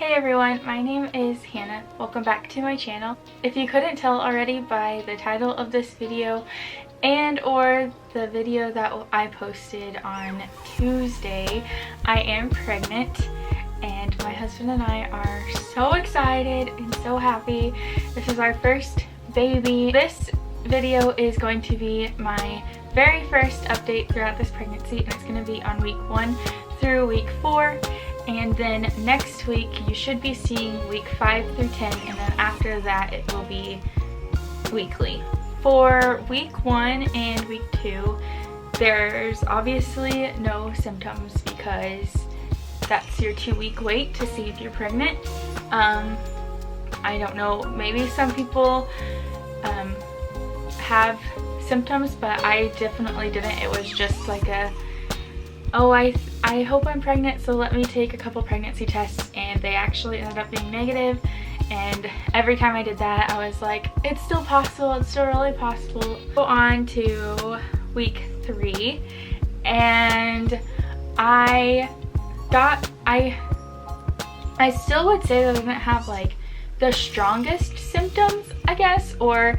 Hey everyone, my name is Hannah. Welcome back to my channel. If you couldn't tell already by the title of this video and or the video that I posted on Tuesday, I am pregnant and my husband and I are so excited and so happy. This is our first baby. This video is going to be my very first update throughout this pregnancy, and it's going to be on week 1 through week 4. And then next week you should be seeing week 5 through 10, and then after that it will be weekly. For week 1 and week 2, there's obviously no symptoms because that's your 2-week wait to see if you're pregnant. I don't know, maybe some people have symptoms, but I definitely didn't. It was just like a, oh, I hope I'm pregnant, so let me take a couple pregnancy tests, and they actually ended up being negative. And every time I did that, I was like, it's still possible, it's still really possible. Go on to week 3, and I still would say that I didn't have like the strongest symptoms, I guess, or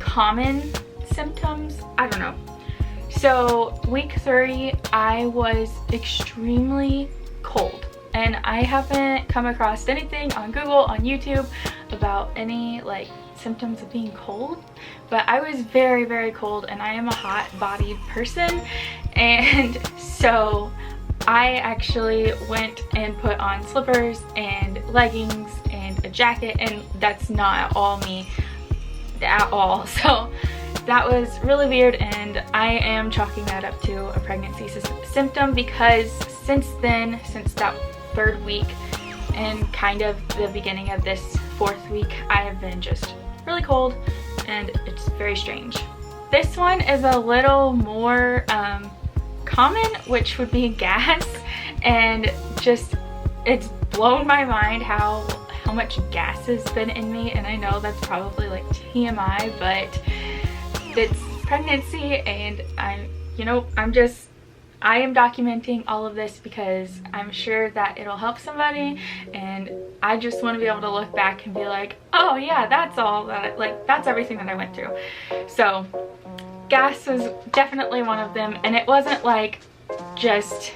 common symptoms, I don't know. So week 3, I was extremely cold, and I haven't come across anything on Google, on YouTube about any like symptoms of being cold, but I was very, very cold, and I am a hot-bodied person, and so I actually went and put on slippers and leggings and a jacket, and that's not at all me at all. So that was really weird, and I am chalking that up to a pregnancy symptom because since then, since that 3rd week and kind of the beginning of this 4th week, I have been just really cold, and it's very strange. This one is a little more common, which would be gas, and just it's blown my mind how much gas has been in me. And I know that's probably like TMI, but it's pregnancy, and I am documenting all of this because I'm sure that it'll help somebody, and I just want to be able to look back and be like, oh yeah, that's all that, like, that's everything that I went through. So gas was definitely one of them, and it wasn't like just,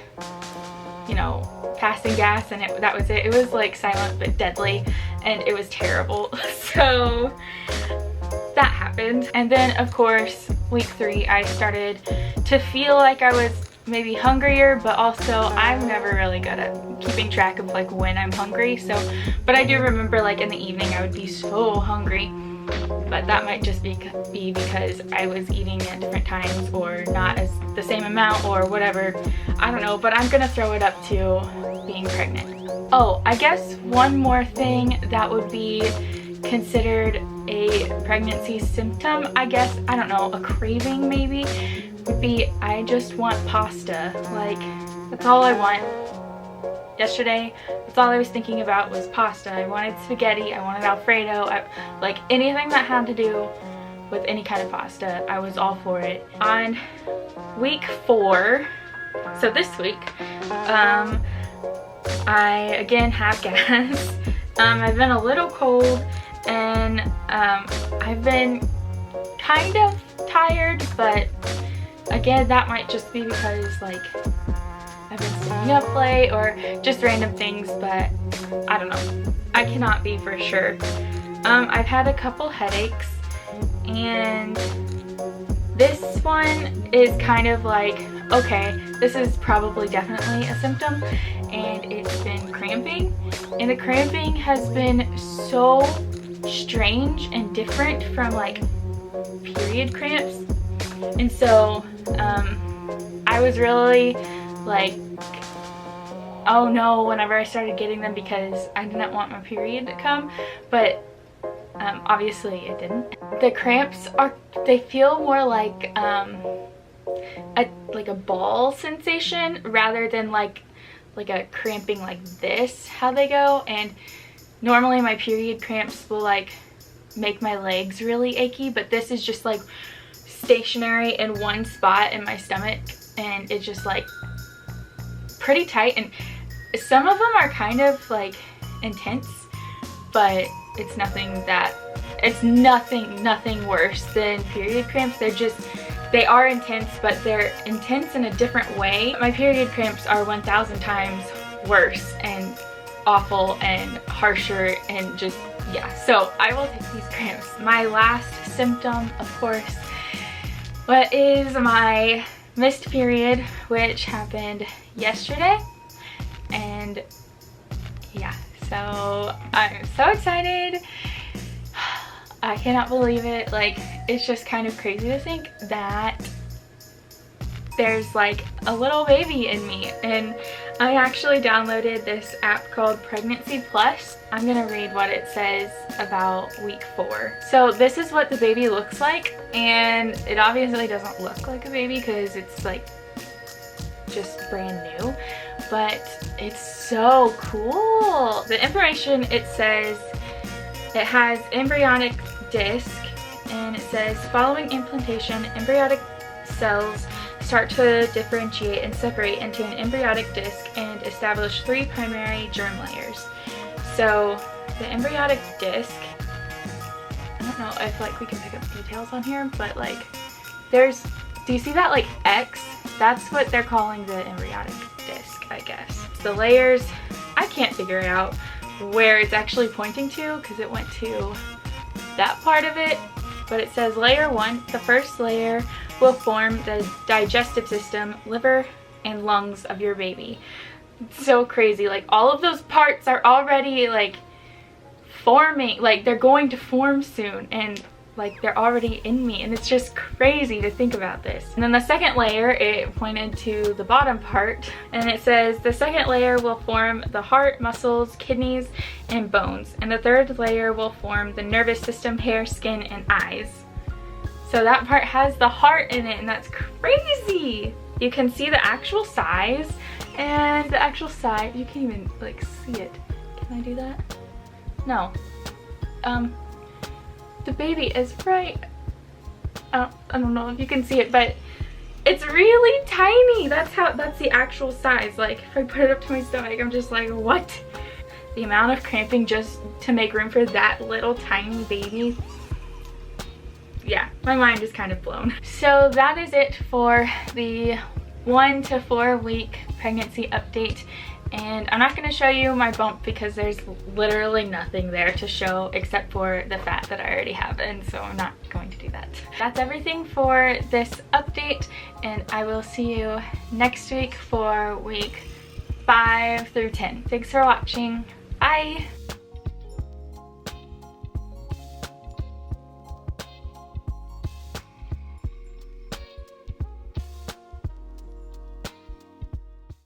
you know, passing gas and that was it. It was like silent but deadly, and it was terrible. So that happened. And then of course week 3, I started to feel like I was maybe hungrier, but also I'm never really good at keeping track of like when I'm hungry. So, but I do remember like in the evening I would be so hungry, but that might just be because I was eating at different times or not as the same amount or whatever. I don't know, but I'm gonna throw it up to being pregnant. Oh, I guess one more thing that would be considered a pregnancy symptom, I guess, I don't know, a craving maybe, would be I just want pasta. Like, that's all I want. Yesterday, that's all I was thinking about was pasta. I wanted spaghetti, I wanted Alfredo, like anything that had to do with any kind of pasta, I was all for it. On week 4, so this week, I again have gas. I've been a little cold, and I've been kind of tired, but again, that might just be because like I've been staying up late or just random things, but I don't know. I cannot be for sure. I've had a couple headaches, and this one is kind of like, okay, this is probably definitely a symptom, and it's been cramping, and the cramping has been so strange and different from like period cramps. And so I was really like, oh no, whenever I started getting them, because I didn't want my period to come, but obviously it didn't. The cramps they feel more like a ball sensation rather than like a cramping like this, how they go. And normally my period cramps will like make my legs really achy, but this is just like stationary in one spot in my stomach, and it's just like pretty tight. And some of them are kind of like intense, but it's nothing worse than period cramps. They are intense, but they're intense in a different way. My period cramps are 1,000 times worse and awful and harsher and just, yeah. So I will take these cramps. My last symptom, of course, is my missed period, which happened yesterday. And yeah, so I'm so excited. I cannot believe it. Like, it's just kind of crazy to think that there's like a little baby in me. And I actually downloaded this app called Pregnancy Plus. I'm gonna read what it says about week 4. So this is what the baby looks like, and it obviously doesn't look like a baby because it's like just brand new, but it's so cool. The information, it says it has embryonic disc, and it says following implantation, embryonic cells start to differentiate and separate into an embryonic disc and establish 3 primary germ layers. So the embryonic disc, I don't know if like we can pick up details on here, but like do you see that like X? That's what they're calling the embryonic disc, I guess. The layers, I can't figure out where it's actually pointing to because it went to that part of it, but it says layer 1, the first layer will form the digestive system, liver, and lungs of your baby. It's so crazy. Like, all of those parts are already like forming, like they're going to form soon, and like they're already in me, and it's just crazy to think about this. And then the second layer, it pointed to the bottom part, and it says the second layer will form the heart, muscles, kidneys, and bones, and the third layer will form the nervous system, hair, skin, and eyes. So that part has the heart in it, and that's crazy. You can see the actual size, and the actual size, you can't even like see it. Can I do that? No. The baby is right. I don't know if you can see it, but it's really tiny. That's the actual size. Like, if I put it up to my stomach, I'm just like, what? The amount of cramping just to make room for that little tiny baby. Yeah, my mind is kind of blown. So that is it for the 1 to 4 week pregnancy update. And I'm not going to show you my bump because there's literally nothing there to show except for the fat that I already have, and so I'm not going to do that. That's everything for this update, and I will see you next week for week 5 through 10. Thanks for watching. Bye!